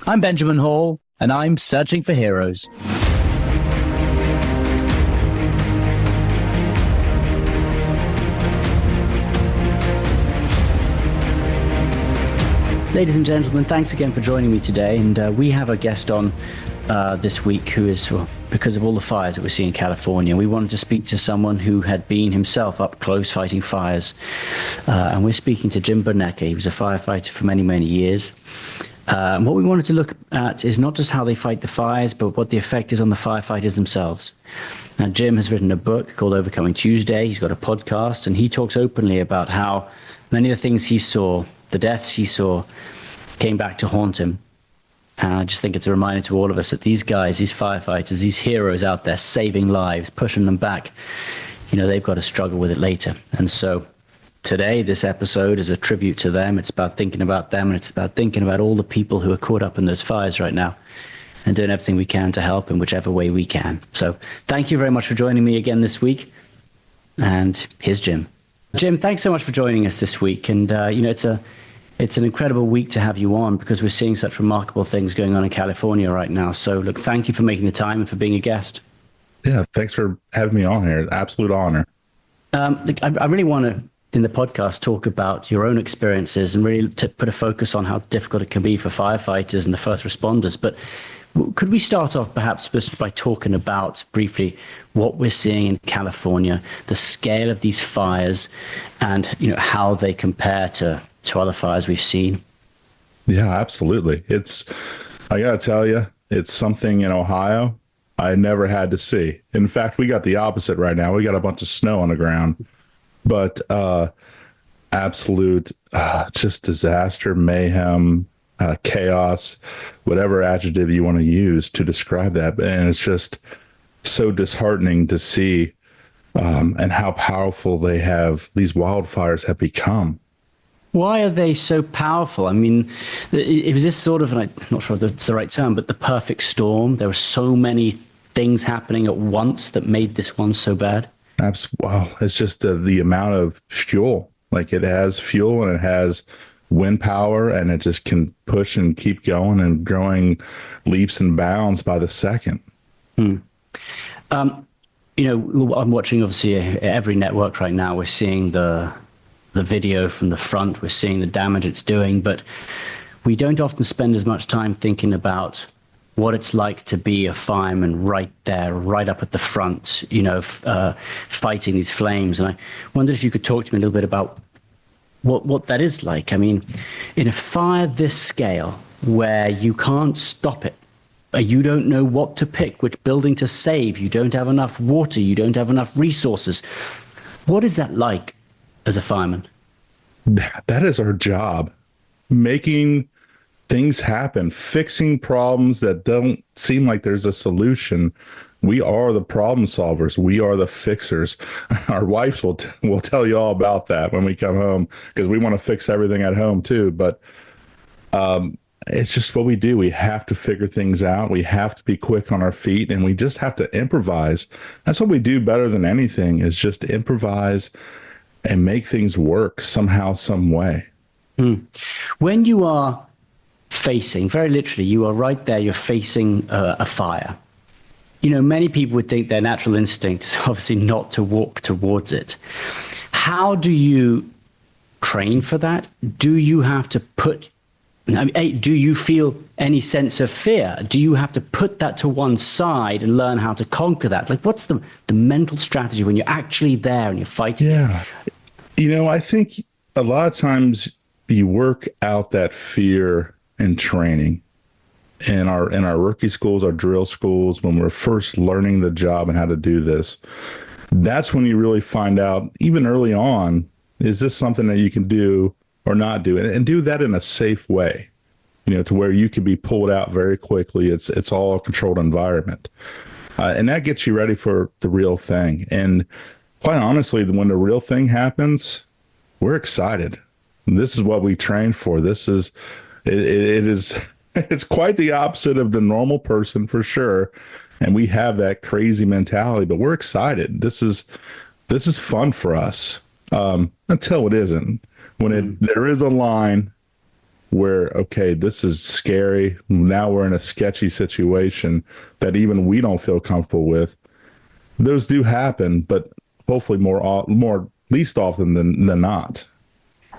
I'm Benjamin Hall, and I'm searching for heroes. Ladies and gentlemen, thanks again for joining me today. And we have a guest on this week who is, well, because of all the fires that we're seeing in California, we wanted to speak to someone who had been himself up close fighting fires. And we're speaking to Jim Burneka. He was a firefighter for many, many years. And what we wanted to look at is not just how they fight the fires, but what the effect is on the firefighters themselves. Now, Jim has written a book called Overcoming Tuesday. He's got a podcast, and he talks openly about how many of the things he saw, the deaths he saw, came back to haunt him. And I just think it's a reminder to all of us that these guys, these firefighters, these heroes out there saving lives, pushing them back, you know, they've got to struggle with it later. And so today, this episode is a tribute to them. It's about thinking about them, and it's about thinking about all the people who are caught up in those fires right now and doing everything we can to help in whichever way we can. So thank you very much for joining me again this week. And here's Jim. Jim, thanks so much for joining us this week. And, you know, it's an incredible week to have you on because we're seeing such remarkable things going on in California right now. So, look, thank you for making the time and for being a guest. Yeah, thanks for having me on here. Absolute honor. Look, I really want to, in the podcast, talk about your own experiences and really to put a focus on how difficult it can be for firefighters and the first responders. But could we start off perhaps just by talking about briefly what we're seeing in California, the scale of these fires, and you know how they compare to other fires we've seen? Yeah, absolutely. I got to tell you, it's something in Ohio I never had to see. In fact, we got the opposite right now. We got a bunch of snow on the ground, but absolute just disaster, mayhem, chaos, whatever adjective you want to use to describe that. And it's just so disheartening to see and how powerful these wildfires have become. Why are they so powerful? I mean, it was this sort of, and I'm not sure if that's the right term, but the perfect storm. There were so many things happening at once that made this one so bad. Wow. It's just the amount of fuel. Like, it has fuel and it has wind power, and it just can push and keep going and growing leaps and bounds by the second. You know, I'm watching obviously every network right now. We're seeing the video from the front, we're seeing the damage it's doing, but we don't often spend as much time thinking about what it's like to be a fireman right there, right up at the front, you know, fighting these flames. And I wondered if you could talk to me a little bit about what that is like. I mean, in a fire this scale, where you can't stop it, you don't know what to pick, which building to save, you don't have enough water, you don't have enough resources. What is that like as a fireman? That is our job, making things happen, fixing problems that don't seem like there's a solution. We are the problem solvers. We are the fixers. Our wives will tell you all about that when we come home, because we want to fix everything at home too. But it's just what we do. We have to figure things out. We have to be quick on our feet, and we just have to improvise. That's what we do better than anything, is just improvise and make things work somehow, some way. When you are facing, very literally, you are right there, you're facing a fire. You know, many people would think their natural instinct is obviously not to walk towards it. How do you train for that? Do you have to do you feel any sense of fear? Do you have to put that to one side and learn how to conquer that? Like, what's the mental strategy when you're actually there and you're fighting? Yeah. You know, I think a lot of times you work out that fear in training. In our rookie schools, our drill schools, when we're first learning the job and how to do this, that's when you really find out, even early on, is this something that you can do or not do, and do that in a safe way, you know, to where you can be pulled out very quickly. It's all a controlled environment. And that gets you ready for the real thing. And quite honestly, when the real thing happens, we're excited. This is what we train for. It's quite the opposite of the normal person, for sure. And we have that crazy mentality, but we're excited. This is fun for us, until it isn't. When there is a line where, okay, this is scary. Now we're in a sketchy situation that even we don't feel comfortable with. Those do happen, but hopefully more least often than not.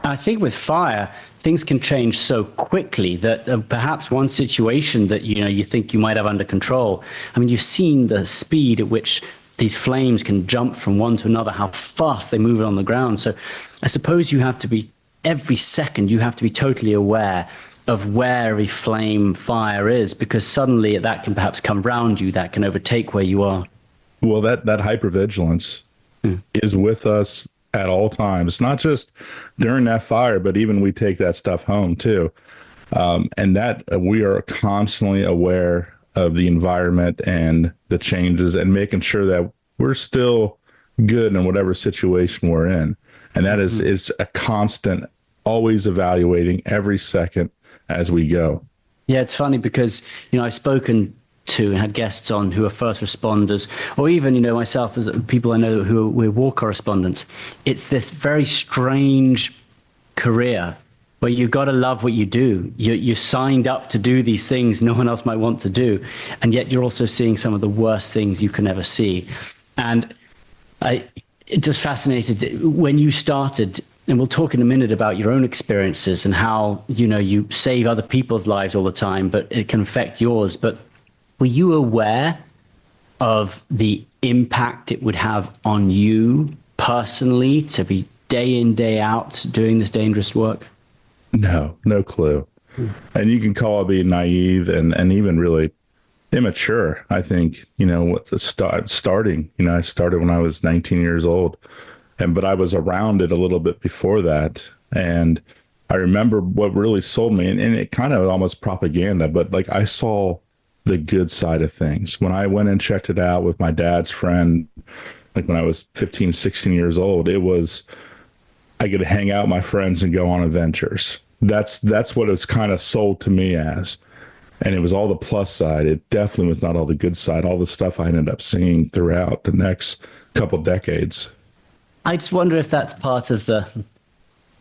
I think with fire, things can change so quickly that perhaps one situation that you think you might have under control. I mean, you've seen the speed at which these flames can jump from one to another, how fast they move it on the ground. So I suppose you have to be, every second, you have to be totally aware of where a flame fire is, because suddenly that can perhaps come round you, that can overtake where you are. Well, that hypervigilance is with us at all times. It's not just during that fire, but even we take that stuff home too. And that we are constantly aware of the environment and the changes and making sure that we're still good in whatever situation we're in. And that is a constant, always evaluating every second as we go. Yeah, it's funny because, I've spoken to and had guests on who are first responders, or even, myself, as people I know who we're war correspondents. It's this very strange career where you've got to love what you do. You're signed up to do these things no one else might want to do. And yet you're also seeing some of the worst things you can ever see. And it just fascinated when you started, and we'll talk in a minute about your own experiences and how, you save other people's lives all the time, but it can affect yours. But were you aware of the impact it would have on you personally to be day in, day out doing this dangerous work? No clue. And you can call it being naive and even really immature, I think, what the starting, I started when I was 19 years old, but I was around it a little bit before that. And I remember what really sold me, and it kind of almost propaganda, but like I saw the good side of things. When I went and checked it out with my dad's friend, like when I was 15, 16 years old, it was, I could hang out with my friends and go on adventures. That's what it's kind of sold to me as. And it was all the plus side. It definitely was not all the good side, all the stuff I ended up seeing throughout the next couple decades. I just wonder if that's part of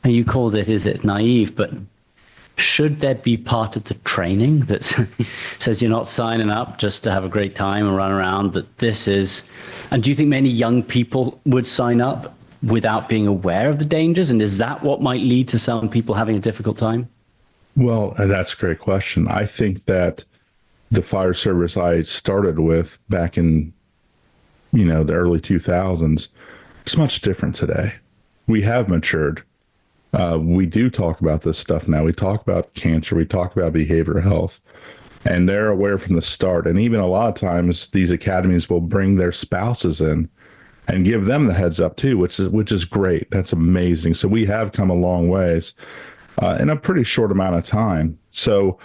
you called it, is it naive, but should there be part of the training that says you're not signing up just to have a great time and run around, that this is, and do you think many young people would sign up without being aware of the dangers? And is that what might lead to some people having a difficult time? Well, that's a great question. I think that the fire service I started with back in, the early 2000s, it's much different today. We have matured. We do talk about this stuff now. We talk about cancer. We talk about behavioral health. And they're aware from the start. And even a lot of times, these academies will bring their spouses in and give them the heads up too, which is great. That's amazing. So we have come a long ways in a pretty short amount of time. So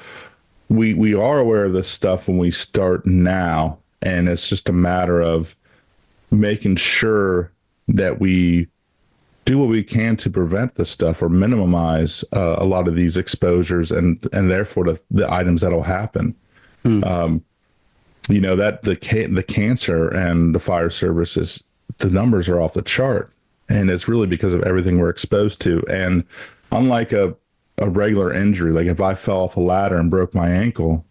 we are aware of this stuff when we start now, and it's just a matter of making sure that we do what we can to prevent this stuff or minimize a lot of these exposures and therefore the items that'll happen. That the cancer and the fire services, the numbers are off the chart, and it's really because of everything we're exposed to. And unlike a regular injury, like if I fell off a ladder and broke my ankle,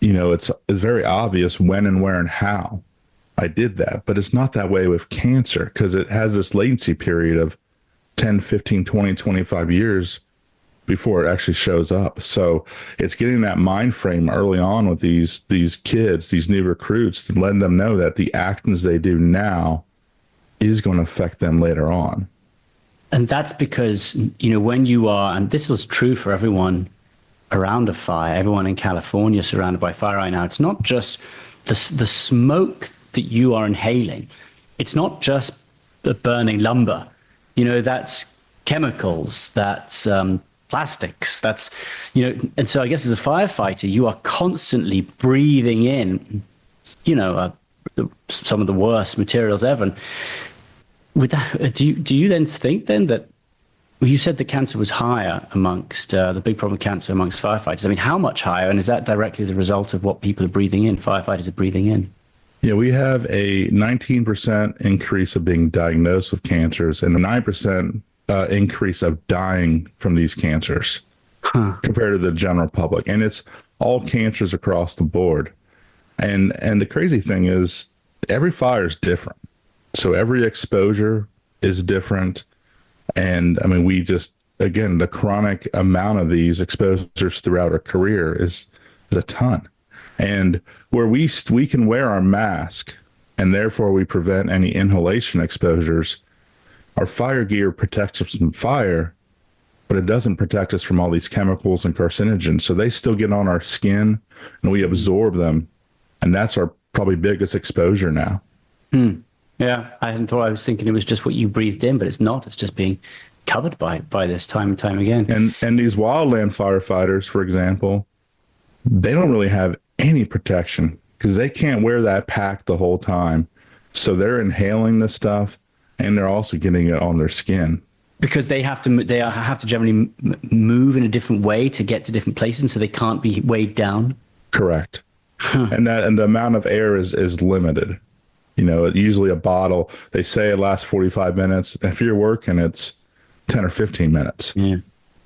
it's very obvious when and where and how I did that. But it's not that way with cancer, because it has this latency period of 10, 15, 20, 25 years before it actually shows up. So it's getting that mind frame early on with these kids, these new recruits, and letting them know that the actions they do now is going to affect them later on. And that's because, when you are, and this is true for everyone around a fire, everyone in California surrounded by fire right now, it's not just the smoke that you are inhaling. It's not just the burning lumber. That's chemicals, that's plastics, that's, and so I guess as a firefighter, you are constantly breathing in, some of the worst materials ever. And with that, do you then think then that, well, you said the cancer was higher amongst the big problem of cancer amongst firefighters. I mean, how much higher? And is that directly as a result of what people are breathing in, firefighters are breathing in? Yeah, we have a 19% increase of being diagnosed with cancers and a 9% increase of dying from these cancers. compared to the general public. And it's all cancers across the board. And the crazy thing is every fire is different. So every exposure is different. And I mean, we just, again, the chronic amount of these exposures throughout our career is a ton. And where we can wear our mask and therefore we prevent any inhalation exposures, our fire gear protects us from fire, but it doesn't protect us from all these chemicals and carcinogens. So they still get on our skin and we absorb them. And that's our probably biggest exposure now. Yeah, I was thinking it was just what you breathed in, but it's not. It's just being covered by this time and time again. And these wildland firefighters, for example, they don't really have any protection because they can't wear that pack the whole time. So they're inhaling this stuff and they're also getting it on their skin. Because they have to generally move in a different way to get to different places, so they can't be weighed down. Correct. And the amount of air is limited. You know, usually a bottle, they say it lasts 45 minutes. If you're working, it's 10 or 15 minutes. Yeah.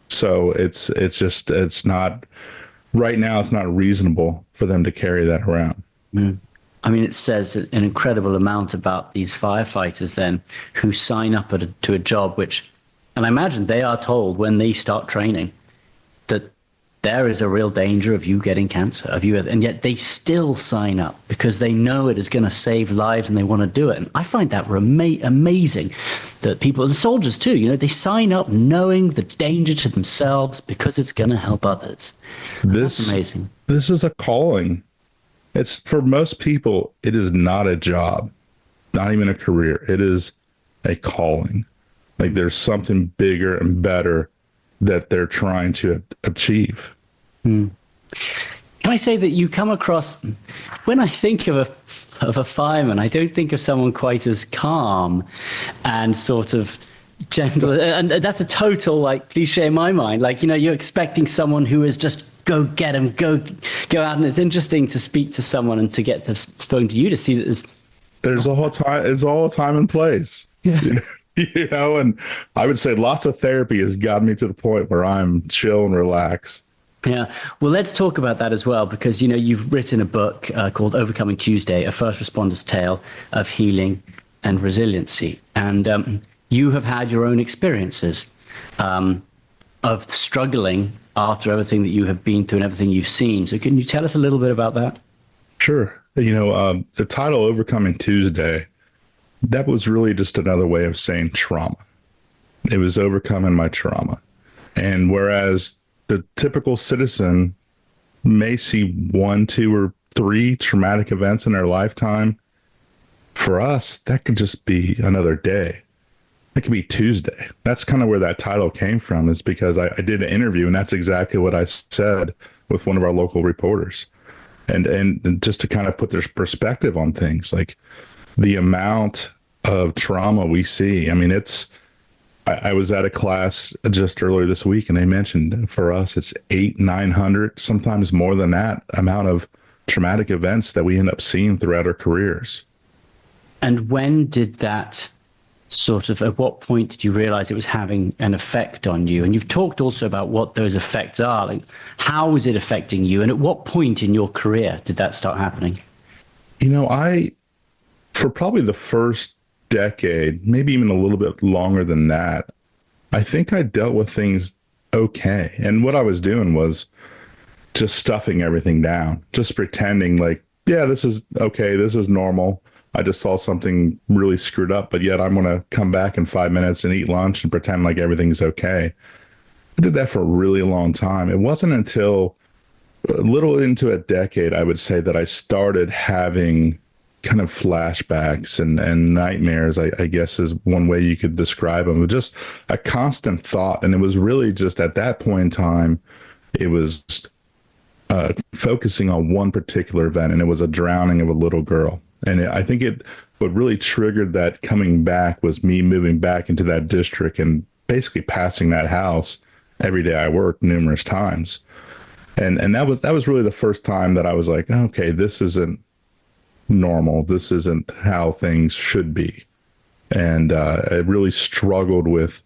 So it's not, right now, it's not reasonable for them to carry that around. I mean, it says an incredible amount about these firefighters then who sign up to a job which, and I imagine they are told when they start training that there is a real danger of you getting cancer, and yet they still sign up because they know it is going to save lives and they want to do it. And I find that amazing that people, the soldiers too, you know, they sign up knowing the danger to themselves because it's going to help others. That's amazing. This is a calling. It's, for most people, it is not a job, not even a career. It is a calling. Like there's something bigger and better that they're trying to achieve. Can I say that you come across, when I think of a fireman, I don't think of someone quite as calm and sort of gentle, and that's a total like cliche in my mind. Like, you know, you're expecting someone who is just go get him, go out, and it's interesting to speak to someone and to get to phone to you to see that there's a whole time. It's all time and place. Yeah. You know, and I would say lots of therapy has gotten me to the point where I'm chill and relaxed. Yeah. Well, let's talk about that as well, because, you know, you've written a book called Overcoming Tuesday, a first responder's tale of healing and resiliency. And you have had your own experiences of struggling after everything that you have been through and everything you've seen. So can you tell us a little bit about that? Sure. You know, the title Overcoming Tuesday, that was really just another way of saying trauma. It was overcoming my trauma. And whereas the typical citizen may see 1, 2, or 3 traumatic events in their lifetime, for us, that could just be another day. It could be Tuesday. That's kind of where that title came from, is because I did an interview, and that's exactly what I said with one of our local reporters. And just to kind of put their perspective on things, like the amount of trauma we see. I mean, I was at a class just earlier this week, and they mentioned for us, it's 800-900, sometimes more than that amount of traumatic events that we end up seeing throughout our careers. And when did that at what point did you realize it was having an effect on you? And you've talked also about what those effects are. Like, how was it affecting you? And at what point in your career did that start happening? You know, for probably the first decade, maybe even a little bit longer than that, I think I dealt with things okay. And what I was doing was just stuffing everything down, just pretending like, yeah, this is okay, this is normal. I just saw something really screwed up, but yet I'm going to come back in 5 minutes and eat lunch and pretend like everything's okay. I did that for a really long time. It wasn't until a little into a decade, I would say, that I started having kind of flashbacks and nightmares, I guess is one way you could describe them. It was just a constant thought. And it was really just at that point in time, it was focusing on one particular event, and it was a drowning of a little girl. And I think what really triggered that coming back was me moving back into that district and basically passing that house every day I worked numerous times. And that was really the first time that I was like, okay, this isn't normal. This isn't how things should be. And I really struggled with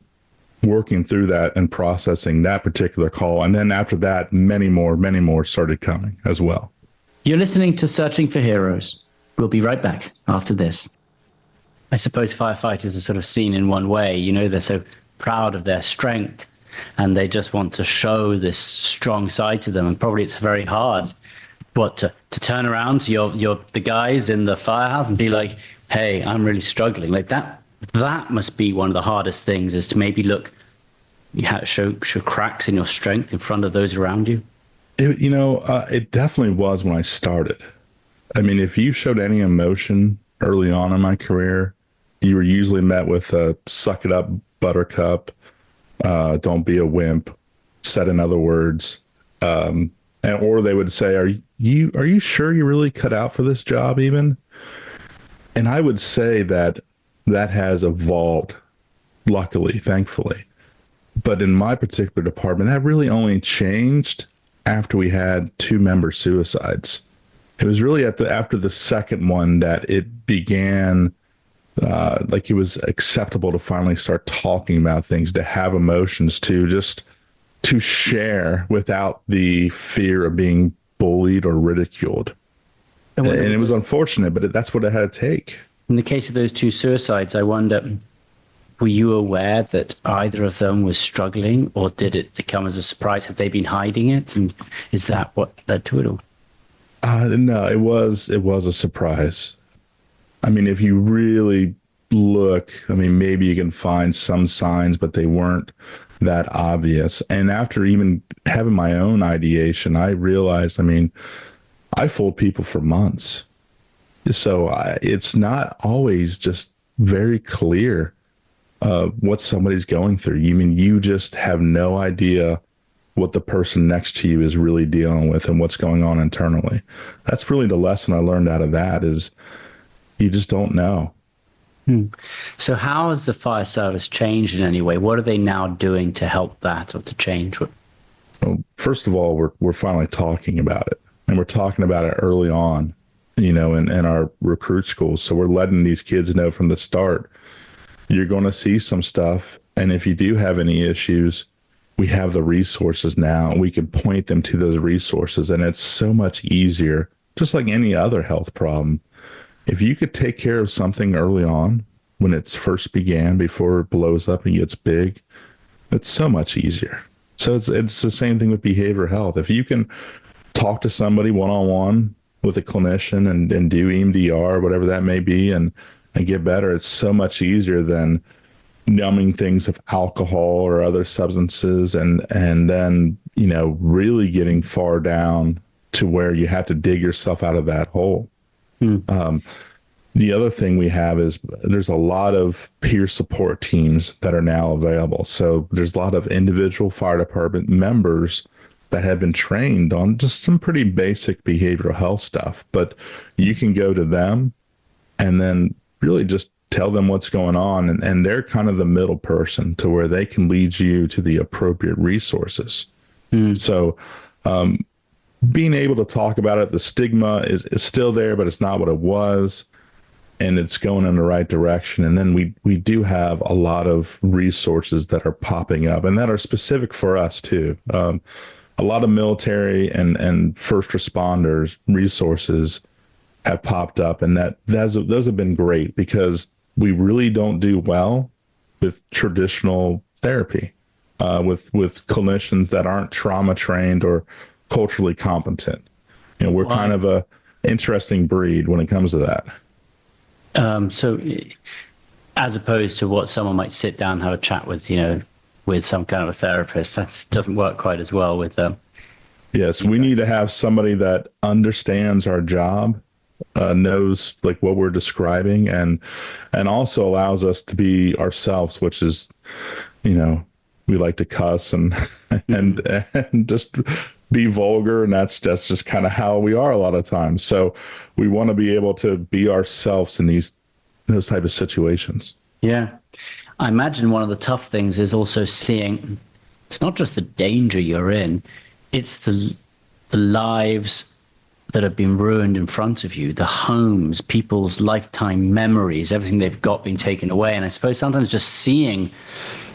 working through that and processing that particular call. And then after that, many more started coming as well. You're listening to Searching for Heroes. We'll be right back after this. I suppose firefighters are sort of seen in one way. You know, they're so proud of their strength and they just want to show this strong side to them. And probably it's very hard, to turn around to the guys in the firehouse and be like, hey, I'm really struggling. Like that must be one of the hardest things, is to maybe show cracks in your strength in front of those around you. It definitely was when I started. I mean, if you showed any emotion early on in my career, you were usually met with a suck it up, buttercup, don't be a wimp, said in other words. Or they would say, are you sure you're really cut out for this job even? And I would say that has evolved, luckily, thankfully. But in my particular department, that really only changed after we had 2 member suicides. It was really after the second one that it began, like it was acceptable to finally start talking about things, to have emotions, to share without the fear of being bullied or ridiculed. And it was unfortunate, but that's what it had to take. In the case of those 2 suicides, I wonder, were you aware that either of them was struggling, or did it come as a surprise? Have they been hiding it? And is that what led to it all? No, it was a surprise. I mean, if you really look, I mean, maybe you can find some signs, but they weren't that obvious. And after even having my own ideation, I realized, I mean, I fooled people for months. So it's not always just very clear what somebody's going through. You just have no idea what the person next to you is really dealing with and what's going on internally. That's really the lesson I learned out of that, is you just don't know. So how has the fire service changed in any way? What are they now doing to help that, or to change? Well, first of all, we're finally talking about it, and we're talking about it early on, in our recruit schools. So we're letting these kids know from the start, you're going to see some stuff. And if you do have any issues, we have the resources now. We can point them to those resources. And it's so much easier, just like any other health problem. If you could take care of something early on, when it first began, before it blows up and gets big, it's so much easier. So it's the same thing with behavioral health. If you can talk to somebody one-on-one with a clinician and do EMDR, whatever that may be, and get better, it's so much easier than numbing things of alcohol or other substances, and then, really getting far down to where you have to dig yourself out of that hole. The other thing we have is there's a lot of peer support teams that are now available. So there's a lot of individual fire department members that have been trained on just some pretty basic behavioral health stuff, but you can go to them and then really just tell them what's going on. And they're kind of the middle person to where they can lead you to the appropriate resources. So being able to talk about it, the stigma is still there, but it's not what it was. And it's going in the right direction. And then we do have a lot of resources that are popping up and that are specific for us too. A lot of military and first responders resources have popped up, and those have been great, because we really don't do well with traditional therapy, with clinicians that aren't trauma trained or culturally competent. We're kind of a interesting breed when it comes to that. So as opposed to what someone might sit down and have a chat with, with some kind of a therapist, that doesn't work quite as well with them. Yes, we need to have somebody that understands our job, knows like what we're describing, and also allows us to be ourselves, which is, we like to cuss and and just be vulgar, and that's just kind of how we are a lot of times. So we want to be able to be ourselves in those type of situations. Yeah. I imagine one of the tough things is also seeing, it's not just the danger you're in, it's the lives that have been ruined in front of you, the homes, people's lifetime memories, everything they've got being taken away. And I suppose sometimes just seeing,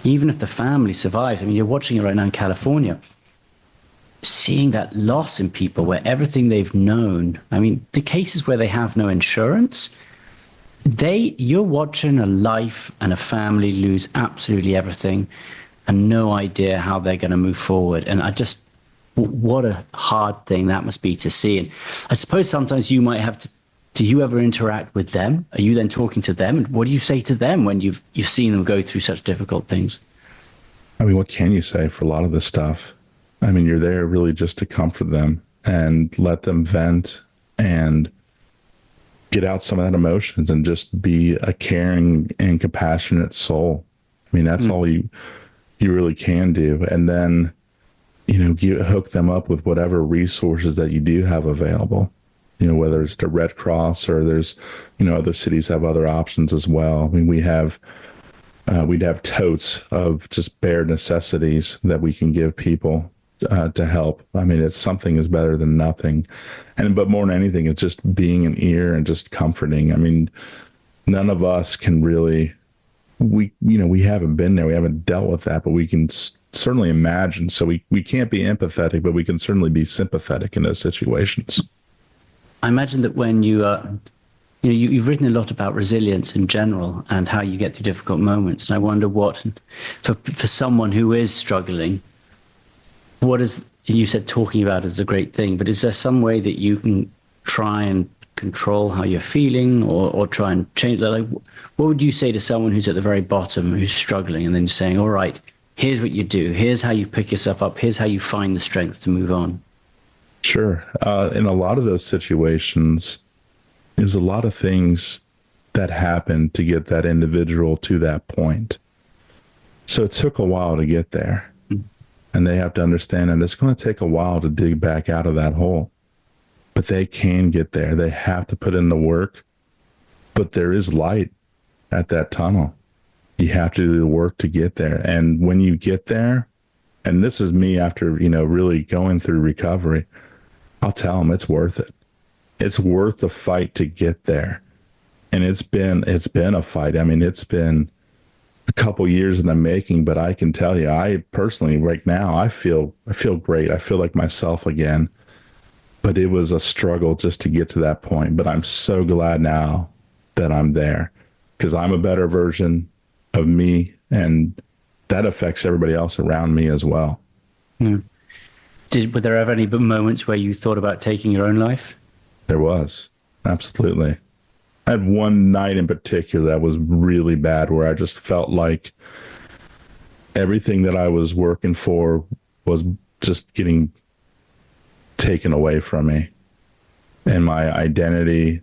even if the family survives, I mean, you're watching it right now in California, seeing that loss in people where everything they've known, I mean, the cases where they have no insurance, you're watching a life and a family lose absolutely everything and no idea how they're going to move forward. And what a hard thing that must be to see. And I suppose sometimes you might have to, do you ever interact with them? Are you then talking to them? And what do you say to them when you've seen them go through such difficult things? I mean, what can you say for a lot of this stuff? I mean, you're there really just to comfort them and let them vent and get out some of that emotions and just be a caring and compassionate soul. I mean, that's all you really can do. And then, hook them up with whatever resources that you do have available, whether it's the Red Cross or there's, other cities have other options as well. I mean, we'd have totes of just bare necessities that we can give people to help. I mean, it's something is better than nothing. But more than anything, it's just being an ear and just comforting. I mean, none of us can really, we haven't been there. We haven't dealt with that, but we can certainly imagine. So we can't be empathetic, but we can certainly be sympathetic in those situations. I imagine that when you've written a lot about resilience in general and how you get through difficult moments. And I wonder what, for someone who is struggling, what is, you said talking about is a great thing, but is there some way that you can try and control how you're feeling or try and change that? Like, what would you say to someone who's at the very bottom, who's struggling, and then saying, all right, here's what you do. Here's how you pick yourself up. Here's how you find the strength to move on. Sure. In a lot of those situations, there's a lot of things that happen to get that individual to that point. So it took a while to get there. And they have to understand that it's going to take a while to dig back out of that hole. But they can get there. They have to put in the work. But there is light at that tunnel. You have to do the work to get there. And when you get there, and this is me after, really going through recovery, I'll tell them it's worth it. It's worth the fight to get there. And it's been a fight. I mean, it's been a couple years in the making, but I can tell you, I personally right now, I feel great. I feel like myself again, but it was a struggle just to get to that point. But I'm so glad now that I'm there because I'm a better version of me, and that affects everybody else around me as well. Were there ever any moments where you thought about taking your own life? There was, absolutely. I had one night in particular that was really bad where I just felt like everything that I was working for was just getting taken away from me and my identity,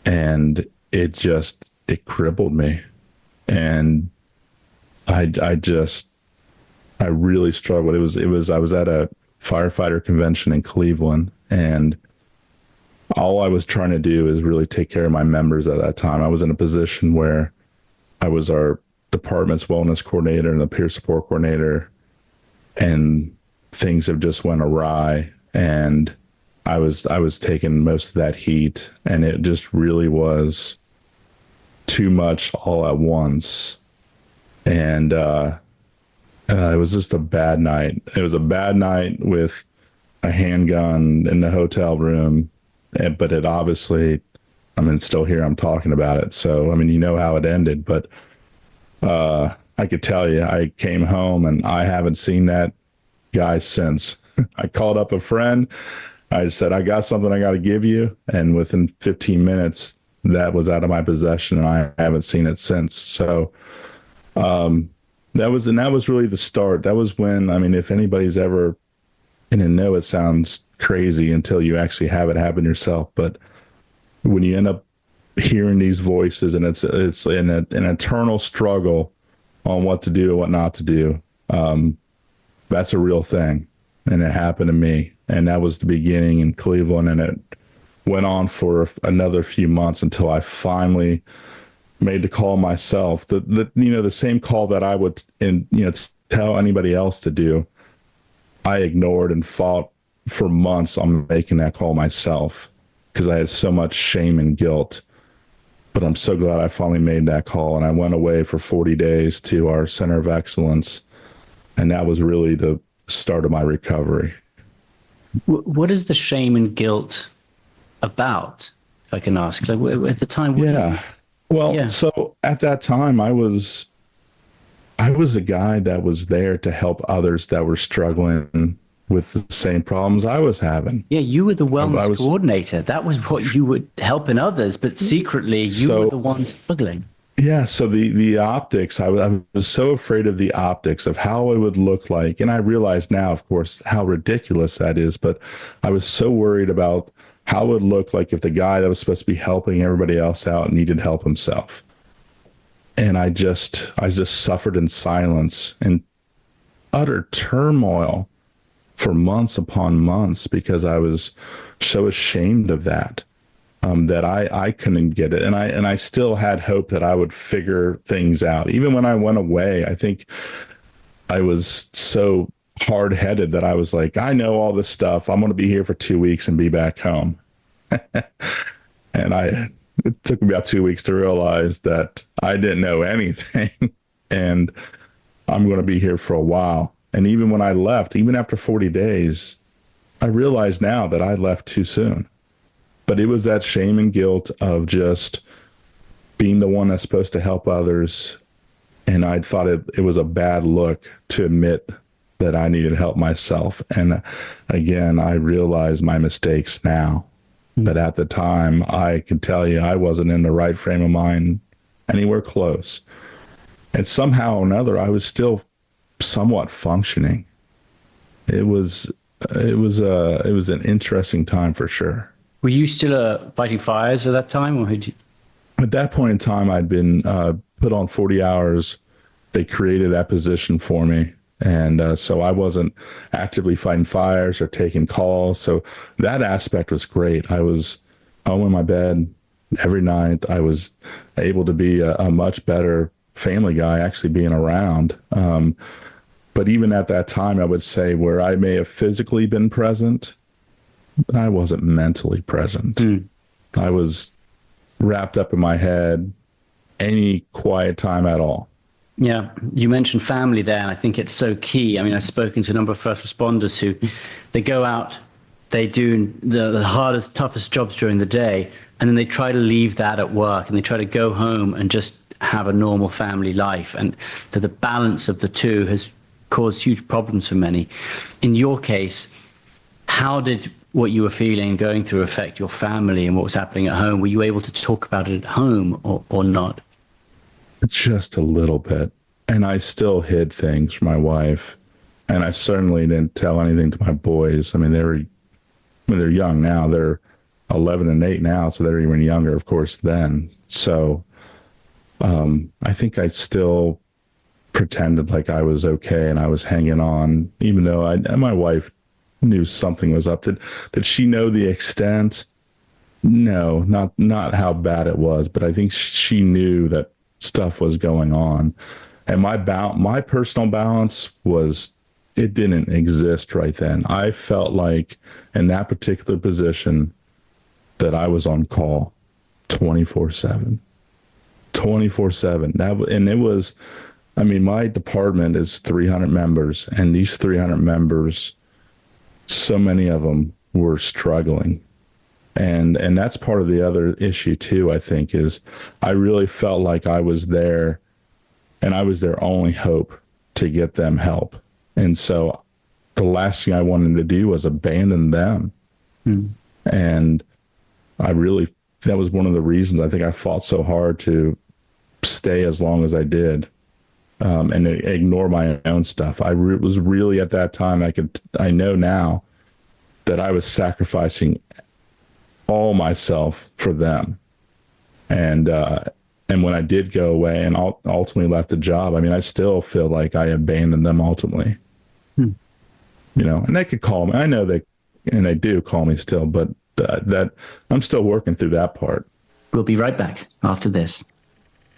and it crippled me. And I really struggled. I was at a firefighter convention in Cleveland, and all I was trying to do is really take care of my members at that time. I was in a position where I was our department's wellness coordinator and the peer support coordinator, and things have just went awry. And I was taking most of that heat, and it just really was too much all at once. And it was just a bad night. It was a bad night with a handgun in the hotel room. But it obviously, still here, I'm talking about it. So, you know how it ended. But I could tell you, I came home and I haven't seen that guy since. I called up a friend. I said, I got something I got to give you. And within 15 minutes, that was out of my possession, and I haven't seen it since. So that was really the start. That was when, if anybody's ever, and I know it sounds crazy until you actually have it happen yourself, but when you end up hearing these voices, and it's an eternal struggle on what to do and what not to do, that's a real thing. And it happened to me. And that was the beginning in Cleveland, and it went on for another few months until I finally made the call myself. The same call that I would tell anybody else to do, I ignored and fought for months on making that call myself because I had so much shame and guilt. But I'm so glad I finally made that call. And I went away for 40 days to our Center of Excellence. And that was really the start of my recovery. What is the shame and guilt about, if I can ask? Like, at the time, so at that time, I was the guy that was there to help others that were struggling with the same problems I was having. Yeah, you were the wellness coordinator. That was what you were helping others, but secretly you were the one struggling. Yeah, so the optics, I was so afraid of the optics of how it would look like. And I realize now, of course, how ridiculous that is. But I was so worried about how it would look like if the guy that was supposed to be helping everybody else out needed help himself. And I just suffered in silence and utter turmoil for months upon months because I was so ashamed of that. That I couldn't get it. And I still had hope that I would figure things out. Even when I went away, I think I was so hard-headed that I was like, I know all this stuff. I'm going to be here for 2 weeks and be back home. And it took me about 2 weeks to realize that I didn't know anything. And I'm going to be here for a while. And even when I left, even after 40 days, I realize now that I left too soon. But it was that shame and guilt of just being the one that's supposed to help others. And I thought it was a bad look to admit that I needed help myself. And again, I realize my mistakes now. But at the time, I can tell you, I wasn't in the right frame of mind anywhere close. And somehow or another, I was still somewhat functioning. It was an interesting time for sure. Were you still fighting fires at that time, or At that point in time, I'd been put on 40 hours. They created that position for me, and so I wasn't actively fighting fires or taking calls. So that aspect was great. I was home in my bed every night. I was able to be a much better family guy, actually being around. But even at that time, I would say where I may have physically been present, I wasn't mentally present. I was wrapped up in my head any quiet time at all. Yeah, you mentioned family there, and I think it's so key. I mean, I've spoken to a number of first responders who they go out, they do the hardest, toughest jobs during the day, and then they try to leave that at work, and they try to go home and just have a normal family life. And the balance of the two has caused huge problems for many. In your case, how did what you were feeling and going through affect your family and what was happening at home? Were you able to talk about it at home or not? Just a little bit. And I still hid things from my wife. And I certainly didn't tell anything to my boys. I mean, they're young now. They're 11 and 8 now, so they're even younger, of course, then. So I think I still pretended like I was okay and I was hanging on, even though my wife knew something was up. Did she know the extent? No, not how bad it was, but I think she knew that stuff was going on. And my personal balance it didn't exist right then. I felt like in that particular position that I was on call 24/7. 24/7. And it was, I mean, my department is 300 members, and these 300 members, so many of them were struggling. And that's part of the other issue too, I think, is I really felt like I was there and I was their only hope to get them help. And so the last thing I wanted to do was abandon them. And that was one of the reasons I think I fought so hard to stay as long as I did, and ignore my own stuff. I was really at that time, I know now that I was sacrificing all myself for them. And when I did go away and ultimately left the job, I mean, I still feel like I abandoned them ultimately. And they could call me. I know and they do call me still, but that I'm still working through that part. We'll be right back after this.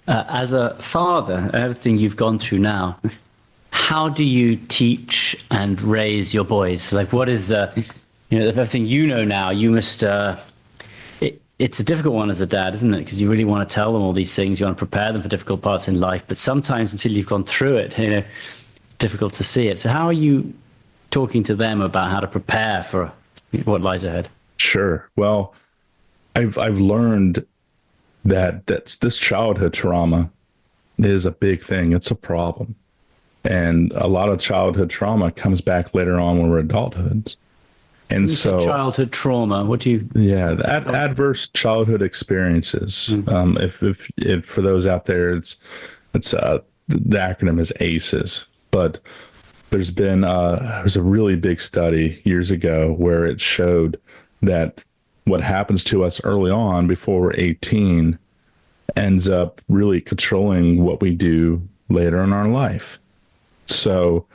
As a father, everything you've gone through now, how do you teach and raise your boys? Like, what is everything now, you must. It's a difficult one as a dad, isn't it? Because you really want to tell them all these things. You want to prepare them for difficult parts in life, but sometimes until you've gone through it, it's difficult to see it. So how are you talking to them about how to prepare for what lies ahead? Sure. Well, I've learned that this childhood trauma is a big thing. It's a problem. And a lot of childhood trauma comes back later on when we're adulthoods. And so childhood trauma, what do you? Yeah, adverse childhood experiences. If for those out there, it's the acronym is ACEs. But there's a really big study years ago where it showed that what happens to us early on before we're 18 ends up really controlling what we do later in our life. So,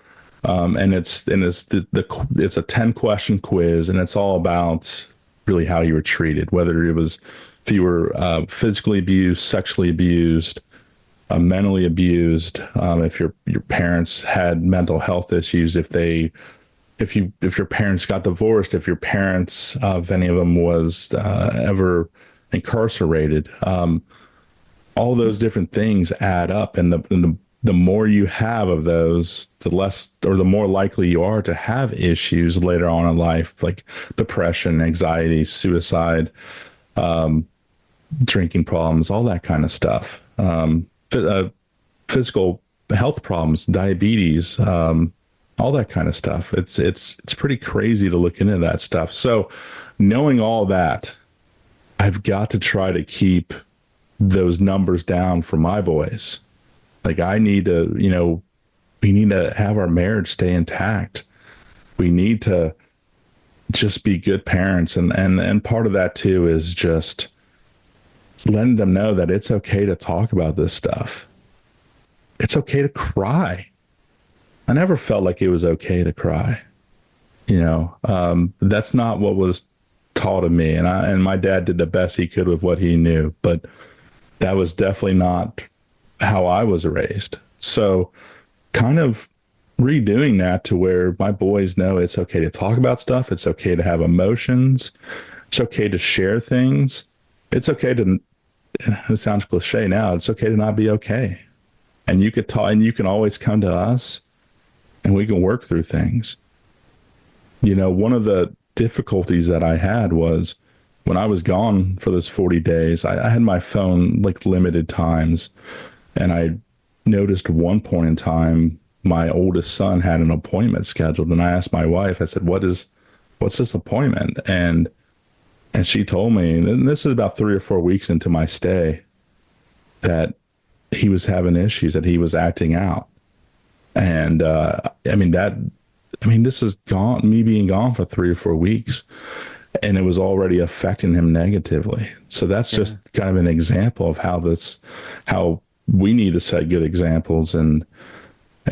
it's a 10-question quiz, and it's all about really how you were treated, whether if you were physically abused, sexually abused, mentally abused, if your parents had mental health issues, if your parents got divorced, if your parents, if any of them was ever incarcerated, all those different things add up, and the more you have of those, the less or the more likely you are to have issues later on in life, like depression, anxiety, suicide, drinking problems, all that kind of stuff. Physical health problems, diabetes, all that kind of stuff. It's pretty crazy to look into that stuff. So knowing all that, I've got to try to keep those numbers down for my boys. Like we need to have our marriage stay intact. We need to just be good parents. And part of that too is just letting them know that it's okay to talk about this stuff. It's okay to cry. I never felt like it was okay to cry. That's not what was taught of me. And my dad did the best he could with what he knew, but that was definitely not how I was raised. So kind of redoing that to where my boys know it's okay to talk about stuff. It's okay to have emotions. It's okay to share things. It's okay to, it sounds cliche now, it's okay to not be okay. And you could talk, and you can always come to us and we can work through things. One of the difficulties that I had was when I was gone for those 40 days, I had my phone like limited times. And I noticed one point in time, my oldest son had an appointment scheduled. And I asked my wife, I said, what's this appointment? And she told me, and this is about 3 or 4 weeks into my stay, that he was having issues, that he was acting out. And this is me being gone for 3 or 4 weeks, and it was already affecting him negatively. So that's just kind of an example of how we need to set good examples and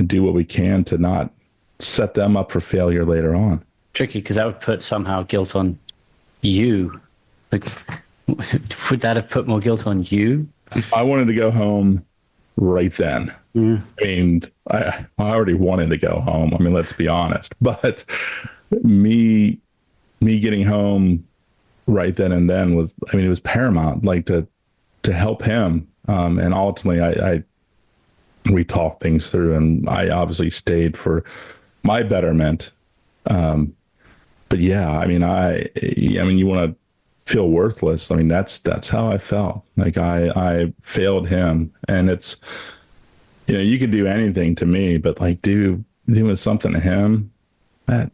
do what we can to not set them up for failure later on. Tricky, because that would put somehow guilt on you. Like, would that have put more guilt on you? I wanted to go home right then. I mean, I already wanted to go home. I mean, let's be honest. But me getting home right then and then was paramount, like to help him. And ultimately, we talked things through, and I obviously stayed for my betterment. But yeah, you want to feel worthless. I mean, that's how I felt. Like I failed him, and it's, you could do anything to me, but like doing something to him, it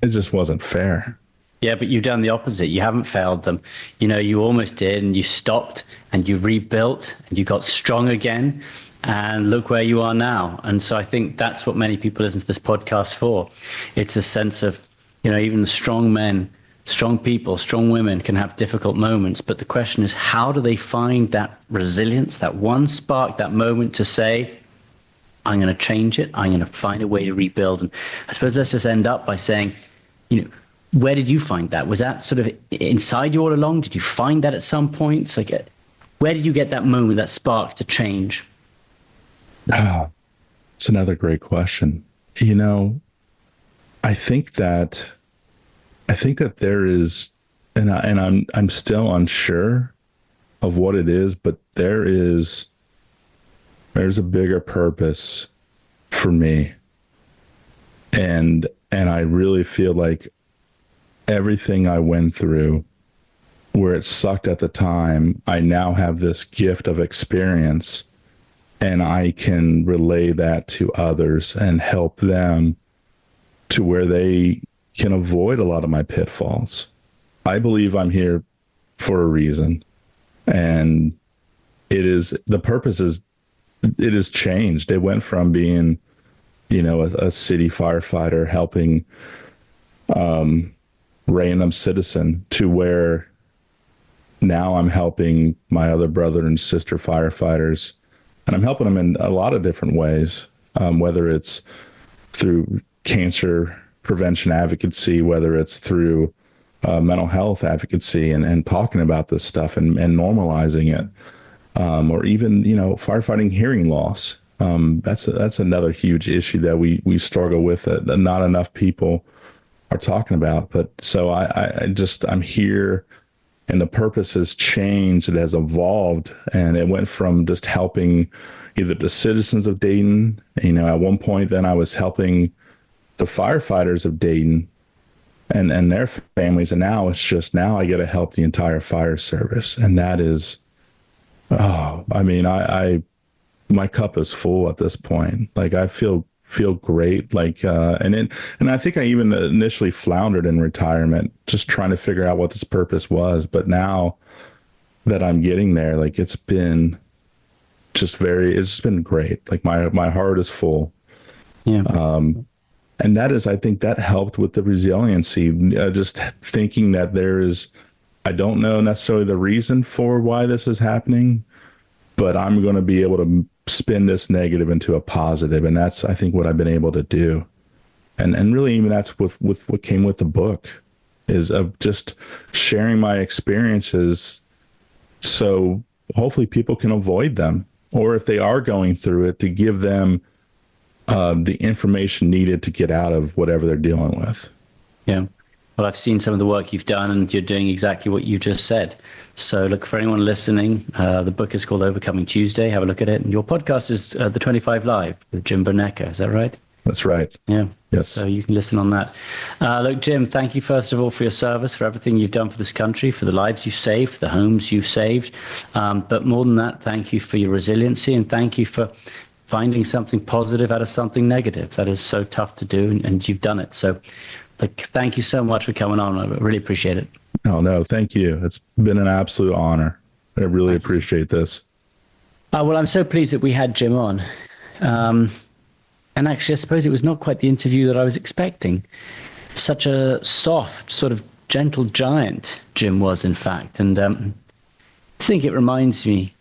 just wasn't fair. Yeah, but you've done the opposite. You haven't failed them. You almost did, and you stopped, and you rebuilt, and you got strong again, and look where you are now. And so I think that's what many people listen to this podcast for. It's a sense of, even the strong men, strong people, strong women can have difficult moments. But the question is, how do they find that resilience, that one spark, that moment to say, I'm going to change it. I'm going to find a way to rebuild. And I suppose let's just end up by saying, where did you find that? Was that sort of inside you all along? Did you find that at some point? It's like, where did you get that moment, that spark to change? It's another great question. I think that I think that there is, I'm still unsure of what it is, but there's a bigger purpose for me. And I really feel like everything I went through, where it sucked at the time, I now have this gift of experience, and I can relay that to others and help them to where they can avoid a lot of my pitfalls. I believe I'm here for a reason, and the purpose is, it has changed. It went from being, a city firefighter helping random citizen to where now I'm helping my other brother and sister firefighters, and I'm helping them in a lot of different ways, whether it's through cancer prevention advocacy, whether it's through mental health advocacy and talking about this stuff and normalizing it, or even, firefighting hearing loss. That's another huge issue that we struggle with, that not enough people are talking about. But so I'm here, and the purpose has changed. It has evolved, and it went from just helping either the citizens of Dayton. At one point, then I was helping the firefighters of Dayton and their families, and now I get to help the entire fire service, and that is, my cup is full at this point. Like, I feel great. Like, and I think I even initially floundered in retirement, just trying to figure out what this purpose was. But now that I'm getting there, like, it's been great. Like, my heart is full. Yeah. And I think that helped with the resiliency, just thinking that I don't know necessarily the reason for why this is happening, but I'm going to be able to spin this negative into a positive. And that's, I think, what I've been able to do. And really, even that's with what came with the book, is of just sharing my experiences, so hopefully people can avoid them, or if they are going through it, to give them the information needed to get out of whatever they're dealing with. Yeah. Well, I've seen some of the work you've done, and you're doing exactly what you just said. So look, for anyone listening, the book is called Overcoming Tuesday. Have a look at it. And your podcast is The 25 Live with Jim Burneka. Is that right? That's right. Yeah. Yes. So you can listen on that. Look, Jim, thank you, first of all, for your service, for everything you've done for this country, for the lives you've saved, for the homes you've saved. But more than that, thank you for your resiliency, and thank you for finding something positive out of something negative. That is so tough to do, and you've done it. So thank you so much for coming on. I really appreciate it. Oh, no, thank you. It's been an absolute honor. I really appreciate this. Well, I'm so pleased that we had Jim on. And actually, I suppose it was not quite the interview that I was expecting. Such a soft, sort of gentle giant Jim was, in fact. And I think it reminds me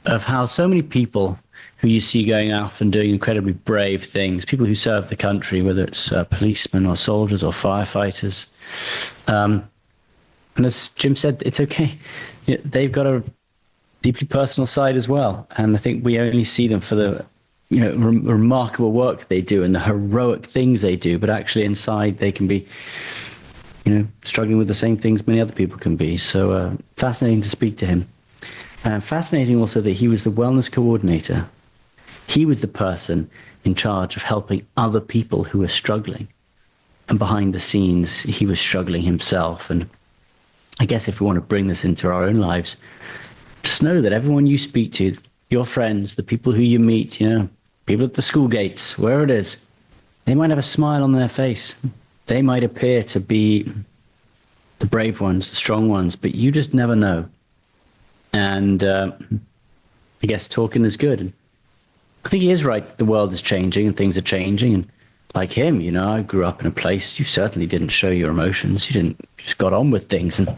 of how so many people who you see going off and doing incredibly brave things, people who serve the country, whether it's policemen or soldiers or firefighters. And as Jim said, it's okay. They've got a deeply personal side as well. And I think we only see them for the remarkable work they do and the heroic things they do. But actually inside they can be, struggling with the same things many other people can be. So fascinating to speak to him. Fascinating also that he was the wellness coordinator. He was the person in charge of helping other people who were struggling. And behind the scenes, he was struggling himself. And I guess if we want to bring this into our own lives, just know that everyone you speak to, your friends, the people who you meet, people at the school gates, wherever it is, they might have a smile on their face. They might appear to be the brave ones, the strong ones, but you just never know. And I guess talking is good. I think he is right. The world is changing and things are changing. And like him, I grew up in a place you certainly didn't show your emotions. You just got on with things. And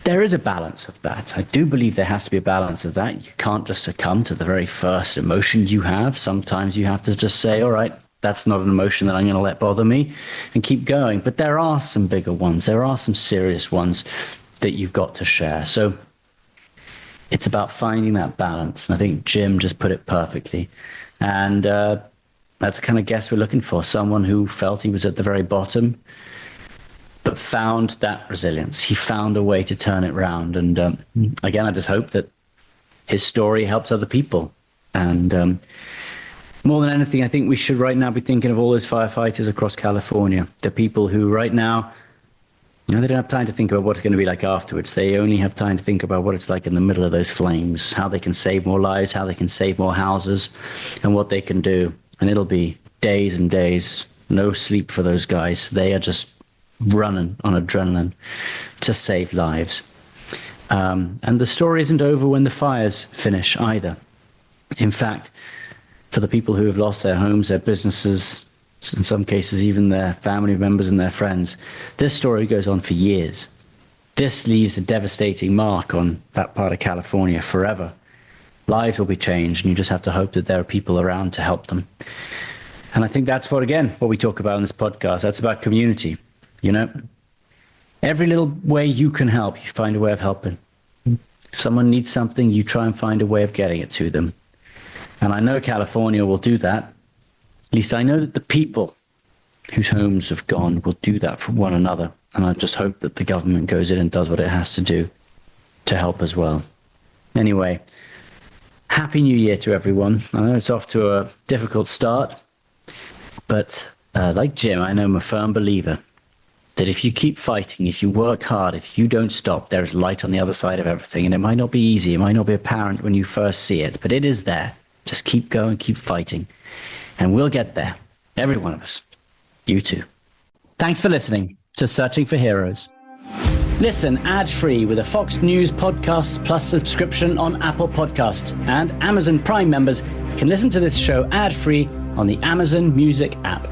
there is a balance of that. I do believe there has to be a balance of that. You can't just succumb to the very first emotion you have. Sometimes you have to just say, all right, that's not an emotion that I'm going to let bother me, and keep going. But there are some bigger ones. There are some serious ones that you've got to share. So it's about finding that balance. And I think Jim just put it perfectly. And that's the kind of guest we're looking for. Someone who felt he was at the very bottom, but found that resilience. He found a way to turn it around. And again, I just hope that his story helps other people. And more than anything, I think we should right now be thinking of all those firefighters across California, the people who right now, they don't have time to think about what it's going to be like afterwards. They only have time to think about what it's like in the middle of those flames, how they can save more lives, how they can save more houses, and what they can do. And it'll be days and days, no sleep for those guys. They are just running on adrenaline to save lives. And the story isn't over when the fires finish either. In fact, for the people who have lost their homes, their businesses, in some cases even their family members and their friends, this story goes on for years. This leaves a devastating mark on that part of California forever. Lives will be changed, and you just have to hope that there are people around to help them. And I think that's what we talk about in this podcast. That's about community. Every little way you can help, you find a way of helping. If someone needs something, you try and find a way of getting it to them. And I know California will do that. At least I know that the people whose homes have gone will do that for one another. And I just hope that the government goes in and does what it has to do to help as well. Anyway, Happy New Year to everyone. I know it's off to a difficult start, but like Jim, I know I'm a firm believer that if you keep fighting, if you work hard, if you don't stop, there's light on the other side of everything. And it might not be easy. It might not be apparent when you first see it, but it is there. Just keep going, keep fighting. And we'll get there. Every one of us. You too. Thanks for listening to Searching for Heroes. Listen ad-free with a Fox News Podcasts Plus subscription on Apple Podcasts. And Amazon Prime members can listen to this show ad-free on the Amazon Music app.